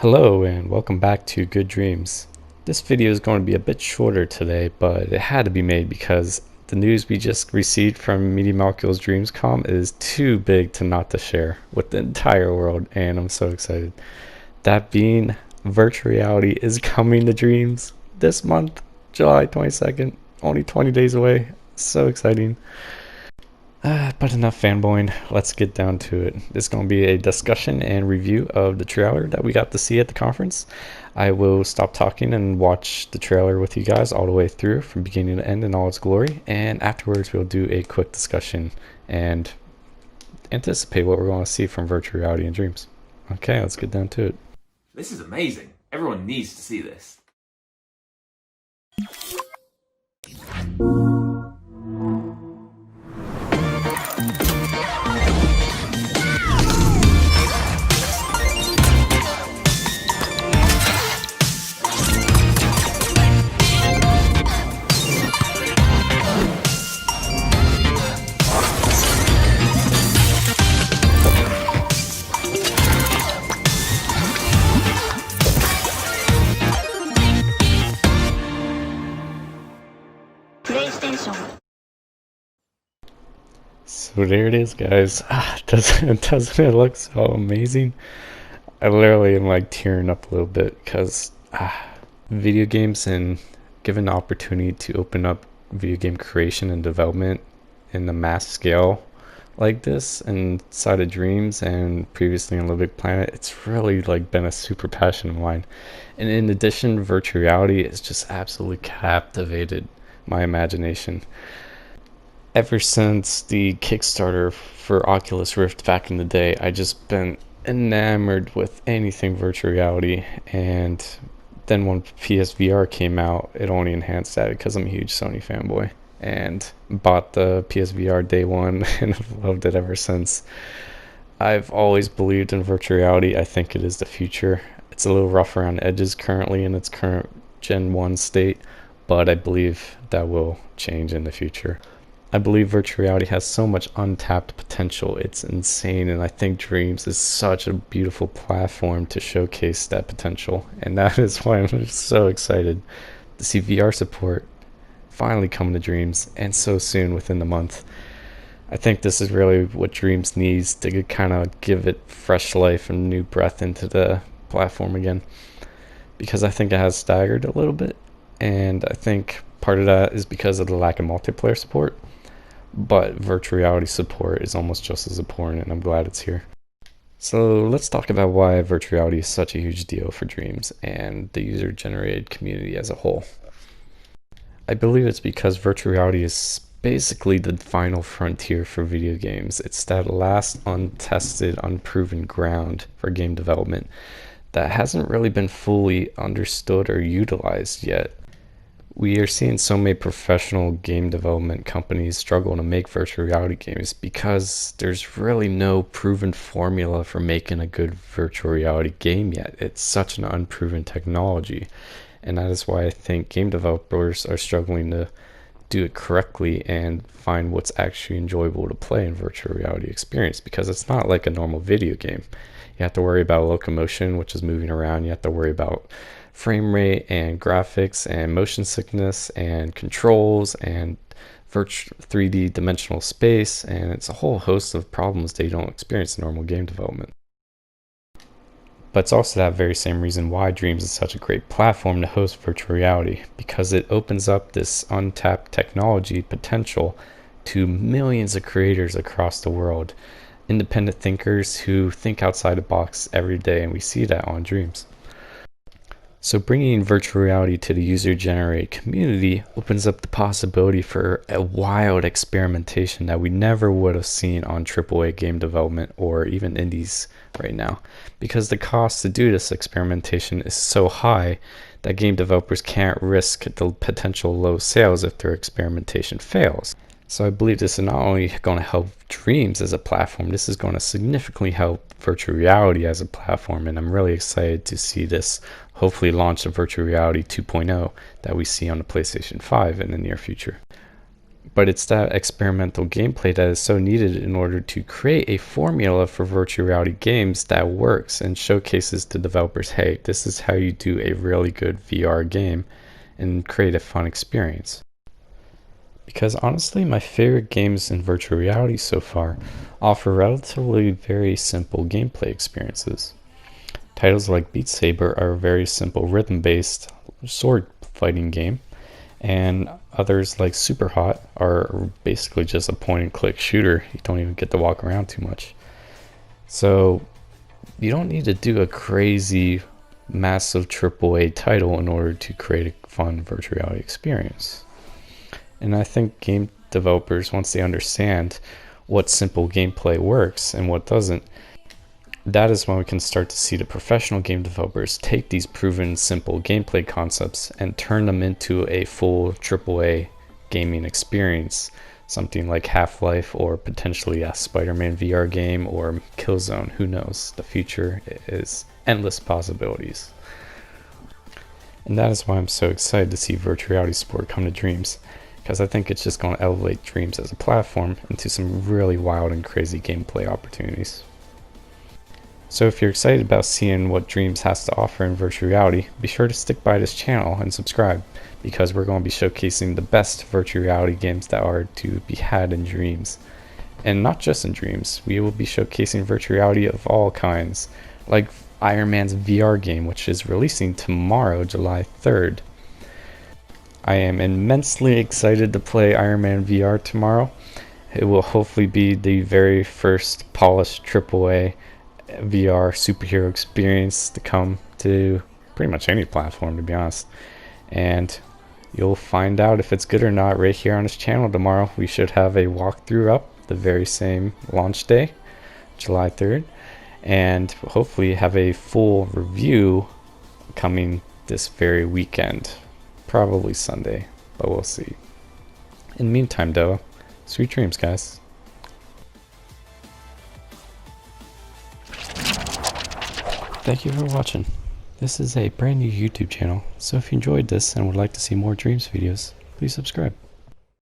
Hello and welcome back to Good Dreams. This video is going to be a bit shorter today, but it had to be made because the news we just received from Media Molecules Dreamscom is too big to not to share with the entire world, and I'm so excited. That being, virtual reality is coming to Dreams this month, July 22nd, only 20 days away. So exciting. But enough fanboying, let's get down to it. This is going to be a discussion and review of the trailer that we got to see at the conference. I will stop talking and watch the trailer with you guys all the way through from beginning to end in all its glory, and afterwards we'll do a quick discussion and anticipate what we're going to see from virtual reality and dreams. Okay, let's get down to it. This is amazing. Everyone needs to see this. So there it is, guys. Doesn't it look so amazing? I literally am like tearing up a little bit because video games, and given the opportunity to open up video game creation and development in the mass scale like this inside of Dreams and previously on Little Big Planet, it's really like been a super passion of mine. And in addition, virtual reality has just absolutely captivated my imagination. Ever since the Kickstarter for Oculus Rift back in the day, I just been enamored with anything virtual reality, and then when PSVR came out, it only enhanced that because I'm a huge Sony fanboy and bought the PSVR day one and have loved it ever since. I've always believed in virtual reality. I think it is the future. It's a little rough around edges currently in its current Gen 1 state, but I believe that will change in the future. I believe virtual reality has so much untapped potential. It's insane, and I think Dreams is such a beautiful platform to showcase that potential, and that is why I'm so excited to see VR support finally come to Dreams, and so soon within the month. I think this is really what Dreams needs to kind of give it fresh life and new breath into the platform again, because I think it has staggered a little bit, and I think part of that is because of the lack of multiplayer support. But virtual reality support is almost just as important, and I'm glad it's here. So let's talk about why virtual reality is such a huge deal for Dreams and the user-generated community as a whole. I believe it's because virtual reality is basically the final frontier for video games. It's that last untested, unproven ground for game development that hasn't really been fully understood or utilized yet. We are seeing so many professional game development companies struggle to make virtual reality games because there's really no proven formula for making a good virtual reality game yet. It's such an unproven technology, and that is why I think game developers are struggling to do it correctly and find what's actually enjoyable to play in virtual reality experience, because it's not like a normal video game. You have to worry about locomotion, which is moving around. You have to worry about frame rate and graphics and motion sickness and controls and virtual 3D dimensional space, and it's a whole host of problems that you don't experience in normal game development. But it's also that very same reason why Dreams is such a great platform to host virtual reality, because it opens up this untapped technology potential to millions of creators across the world, independent thinkers who think outside the box every day, and we see that on Dreams. So bringing virtual reality to the user-generated community opens up the possibility for a wild experimentation that we never would have seen on AAA game development or even indies right now, because the cost to do this experimentation is so high that game developers can't risk the potential low sales if their experimentation fails. So I believe this is not only going to help Dreams as a platform, this is going to significantly help virtual reality as a platform, and I'm really excited to see this hopefully launch the virtual reality 2.0 that we see on the PlayStation 5 in the near future. but it's that experimental gameplay that is so needed in order to create a formula for virtual reality games that works and showcases to developers, hey, this is how you do a really good VR game and create a fun experience. Because honestly, my favorite games in virtual reality so far offer relatively very simple gameplay experiences. Titles like Beat Saber are a very simple rhythm-based sword fighting game, and others like Super Hot are basically just a point-and-click shooter. You don't even get to walk around too much. So you don't need to do a crazy, massive AAA title in order to create a fun virtual reality experience. And I think game developers, once they understand what simple gameplay works and what doesn't, that is when we can start to see the professional game developers take these proven simple gameplay concepts and turn them into a full AAA gaming experience. Something like Half-Life, or potentially a Spider-Man VR game, or Killzone. Who knows? The future is endless possibilities. And that is why I'm so excited to see virtual reality support come to Dreams, because I think it's just going to elevate Dreams as a platform into some really wild and crazy gameplay opportunities. So if you're excited about seeing what Dreams has to offer in virtual reality, be sure to stick by this channel and subscribe, because we're going to be showcasing the best virtual reality games that are to be had in Dreams. And not just in Dreams, we will be showcasing virtual reality of all kinds, like Iron Man's VR game, which is releasing tomorrow, July 3rd. I am immensely excited to play Iron Man VR tomorrow. It will hopefully be the very first polished AAA VR superhero experience to come to pretty much any platform, to be honest. And you'll find out if it's good or not right here on this channel tomorrow. We should have a walkthrough up the very same launch day, July 3rd, and hopefully have a full review coming this very weekend, probably Sunday, but we'll see. In the meantime though, sweet dreams, guys. Thank you for watching. This is a brand new YouTube channel, so if you enjoyed this and would like to see more Dreams videos, please subscribe.